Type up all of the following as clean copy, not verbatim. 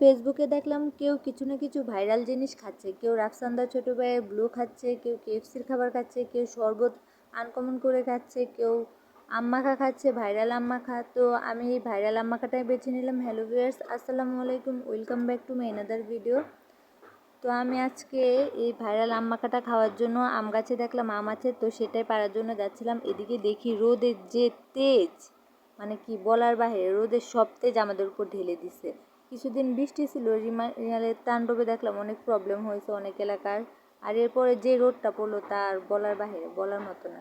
ফেসবুকে দেখলাম কেউ কিছু না কিছু ভাইরাল জিনিস খাচ্ছে। কেউ রাফসান্দা ছোটো ভাইয়ের ব্লু খাচ্ছে, কেউ কেএফসির খাবার খাচ্ছে, কেউ শরবত আনকমন করে খাচ্ছে, কেউ আম মাখা খাচ্ছে, ভাইরাল আম মাখা। তো আমি এই ভাইরাল আম মাখাটাই বেছে নিলাম। হ্যালো ভিউয়ার্স, আসসালামু আলাইকুম, welcome back to my another video. তো আমি আজকে এই ভাইরাল আম মাখাটা খাওয়ার জন্য আম গাছে দেখলাম আম আছে, তো সেটাই পাড়ার জন্য যাচ্ছিলাম। এদিকে দেখি রোদের যে তেজ, মানে কি বলার বাহিরে, রোদের সব তেজ আমাদের উপর ঢেলে দিছে। কিছুদিন বৃষ্টি ছিল, রিমালের তাণ্ডবে দেখলাম অনেক প্রবলেম হয়েছে অনেক এলাকার। আর এরপরে যে রোদটা পড়লো তার বলার বাহিরে, বলার মতো না।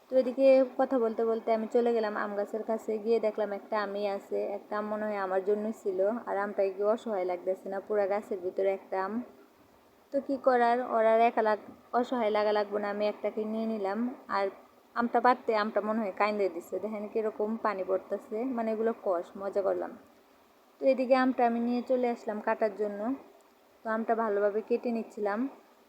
তো এদিকে কথা বলতে বলতে আমি চলে গেলাম আম গাছের কাছে, গিয়ে দেখলাম একটা আমই আছে। একটা আম মনে হয় আমার জন্যই ছিল, আর আমটা কি অসহায় লাগতেছে না, পুরা গাছের ভিতরে একটা আম। তো কী করার, ওরা অসহায় লাগা লাগবো না, আমি একটাকে নিয়ে নিলাম। আর আমটা পাড়তে আমটা মনে হয় কাইন্দে দিচ্ছে, দেখেন কীরকম পানি পড়তেছে, মানে এগুলো কষ, মজা করলাম। তো এদিকে আমটা আমি নিয়ে চলে আসলাম কাটার জন্য। তো আমটা ভালোভাবে কেটে নিচ্ছিলাম,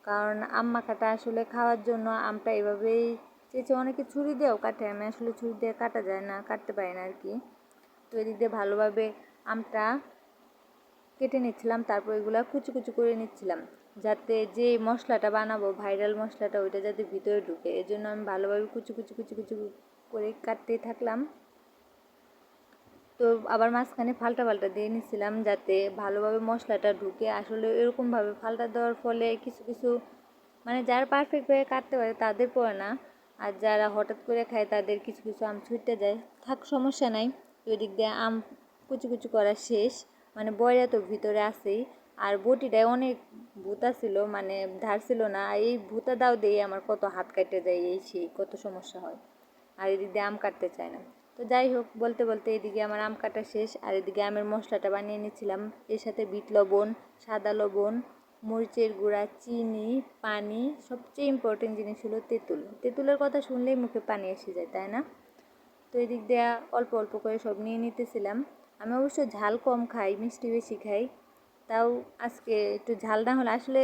কারণ আম মাখাটা আসলে খাওয়ার জন্য আমটা এভাবেই চেঁচে, অনেকে ছুরি দিয়েও কাটে, আমি আসলে ছুরি দিয়ে কাটা যায় না, কাটতে পারি না আর কি। তো এদিক দিয়ে ভালোভাবে আমটা কেটে নিচ্ছিলাম, তারপর এগুলো কুচি কুচি করে নিচ্ছিলাম, যাতে যে মশলাটা বানাবো ভাইরাল মশলাটা ওইটা যাতে ভিতরে ঢুকে, এই জন্য আমি ভালোভাবে কুচি কুচি কুচি কুচি করে কাটতেই থাকলাম। তো আবার মাঝখানে ফাল্টা পাল্টা দিয়ে নিচ্ছিলাম যাতে ভালোভাবে মশলাটা ঢুকে। আসলে এরকমভাবে ফাল্টা দেওয়ার ফলে কিছু কিছু, মানে যারা পারফেক্টভাবে কাটতে পারে তাদের পড়ে না, আর যারা হঠাৎ করে খায় তাদের কিছু কিছু আম ছুটতে যায়। থাক, সমস্যা নাই। তো ওই দিক দিয়ে আম কুচি কুচি করা শেষ, মানে বয়রা তো ভিতরে আসেই। আর বটিটায় অনেক ভূতা ছিল, মানে ধার ছিল না, এই ভূতা দাও দিয়ে আমার কত হাত কাটতে যায়, এই সেই কত সমস্যা হয়। আর এদিক দিয়ে আম কাটতে চায় না। তো যাই হোক, বলতে বলতে এদিকে আমার আম কাটা শেষ, আর এদিকে আমের মশলাটা বানিয়ে নিচ্ছিলাম। এর সাথে বিট লবণ, সাদা লবণ, মরিচের গুঁড়া, চিনি, পানি, সবচেয়ে ইম্পর্টেন্ট জিনিস হলো তেঁতুল। তেঁতুলের কথা শুনলেই মুখে পানি এসে যায়, তাই না? তো এদিক দিয়ে অল্প অল্প করে সব নিয়ে নিতেছিলাম। আমি অবশ্য ঝাল কম খাই, মিষ্টি বেশি খাই। তাও আজকে একটু ঝাল না হলে আসলে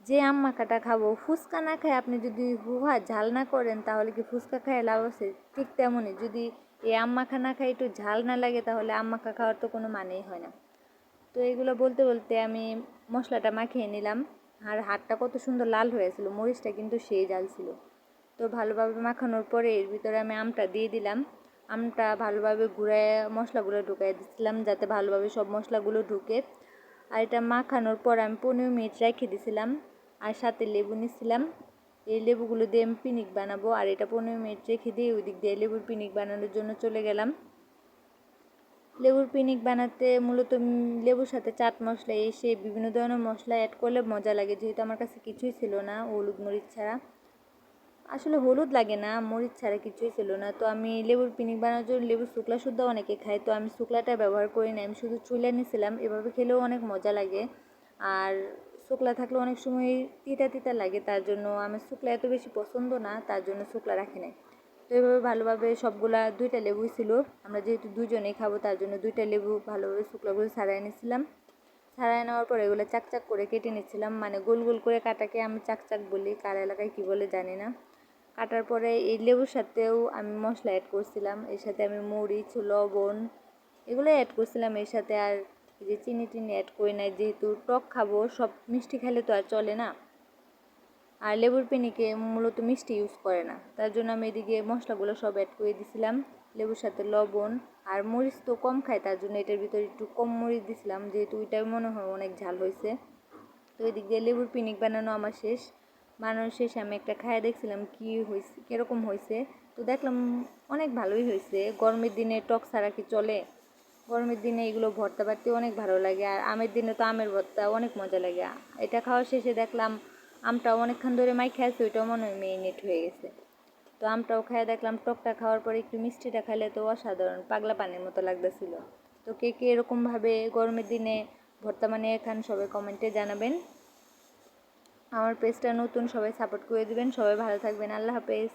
যে আম মাখাটা খাবো, ফুচকা না খায় আপনি যদি হুহা ঝাল না করেন তাহলে কি ফুচকা খায় লাভ আছে? ঠিক তেমনই, যদি এই আম মাখা না খাই, একটু ঝাল না লাগে, তাহলে আম মাখা খাওয়ার তো কোনো মানেই হয় না। তো এগুলো বলতে বলতে আমি মশলাটা মাখিয়ে নিলাম। আর হাতটা কত সুন্দর লাল হয়েছিল, মরিচটা কিন্তু সেই জাল ছিল। তো ভালোভাবে মাখানোর পরে এর ভিতরে আমি আমটা দিয়ে দিলাম। আমটা ভালোভাবে ঘুরায় মশলাগুলো ঢুকাই দিচ্ছিলাম যাতে ভালোভাবে সব মশলাগুলো ঢুকে। আর এটা মাখানোর পর আমি 15 মিনিট রেখে দিয়েছিলাম, আর সাথে লেবু নিয়েছিলাম। এই লেবুগুলো দিয়ে আমি পিনিক বানাবো, আর এটা 15 মিনিট রেখে দিয়ে ওই দিক দিয়ে লেবুর পিনিক বানানোর জন্য চলে গেলাম। লেবুর পিনিক বানাতে মূলত লেবুর সাথে চাট মশলা এসে বিভিন্ন ধরনের মশলা অ্যাড করলে মজা লাগে, যেহেতু আমার কাছে কিছুই ছিল না হলুদ মরিচ ছাড়া। আসলে হলুদ লাগে না, মরিচ ছাড়া কিছুই ছিল না। তো আমি লেবুর পিনিক বানানোর জন্য লেবুর শুকলা শুদ্ধ অনেকে খায়, তো আমি শুকলাটা ব্যবহার করি না, আমি শুধু চুলে নিয়েছিলাম। এভাবে খেলেও অনেক মজা লাগে। আর শুকলা থাকলে অনেক সময় তিতা তিতা লাগে, তার জন্য আমার শুকলা এত বেশি পছন্দ না, তার জন্য শুকলা রাখি নাই। তো এভাবে ভালোভাবে সবগুলা, 2টা লেবুই ছিল, আমরা যেহেতু দুজনেই খাবো তার জন্য 2টা লেবু ভালোভাবে শুকলাগুলো ছাড়াই নিয়েছিলাম। ছাড়াই নেওয়ার পরে এগুলো চাকচাক করে কেটে নিচ্ছিলাম, মানে গোল গোল করে কাটাকে আমি চাকচাক বলি, কার এলাকায় কী বলে জানি না। কাটার পরে এই লেবুর সাথেও আমি মশলা অ্যাড করছিলাম, এর সাথে আমি মরিচ, লবণ এগুলো অ্যাড করছিলাম এর সাথে। আর এই যে চিনি টিনি অ্যাড করি নাই, যেহেতু টক খাবো, সব মিষ্টি খেলে তো আর চলে না। আর লেবুর পিনিকে মূলত মিষ্টি ইউজ করে না, তার জন্য আমি এদিকে মশলাগুলো সব অ্যাড করে দিয়েছিলাম। লেবুর সাথে লবণ আর মরিচ তো কম খাই, তার জন্য এটার ভিতরে একটু কম মরিচ দিছিলাম, যেহেতু ওইটাই মনে হয় অনেক ঝাল হয়েছে। তো এদিক দিয়ে লেবুর পিনিক বানানো আমার শেষ। বানানোর শেষে আমি একটা খায়া দেখছিলাম কী হয়েছে, কীরকম হয়েছে। তো দেখলাম অনেক ভালোই হয়েছে। গরমের দিনে টক ছাড়া কি চলে? গরমের দিনে এগুলো ভর্তা বাড়তে অনেক ভালো লাগে, আর আমের দিনে তো আমের ভর্তা অনেক মজা লাগে। এটা খাওয়ার শেষে দেখলাম আমটাও অনেকক্ষণ ধরে মাইখা আছে, ওইটাও মনে হয় মেরিনেট হয়ে গেছে। তো আমটাও খাইয়ে দেখলাম, টকটা খাওয়ার পরে একটু মিষ্টিটা খাইলে তো অসাধারণ, পাগলা পানির মতো লাগতেছিল। তো কে কে এরকমভাবে গরমের দিনে ভর্তা বানিয়ে খান, সবাই কমেন্টে জানাবেন। আমার পেজটা নতুন, সবাই সাপোর্ট করে দিবেন। সবাই ভালো থাকবেন, আল্লাহ হাফেজ।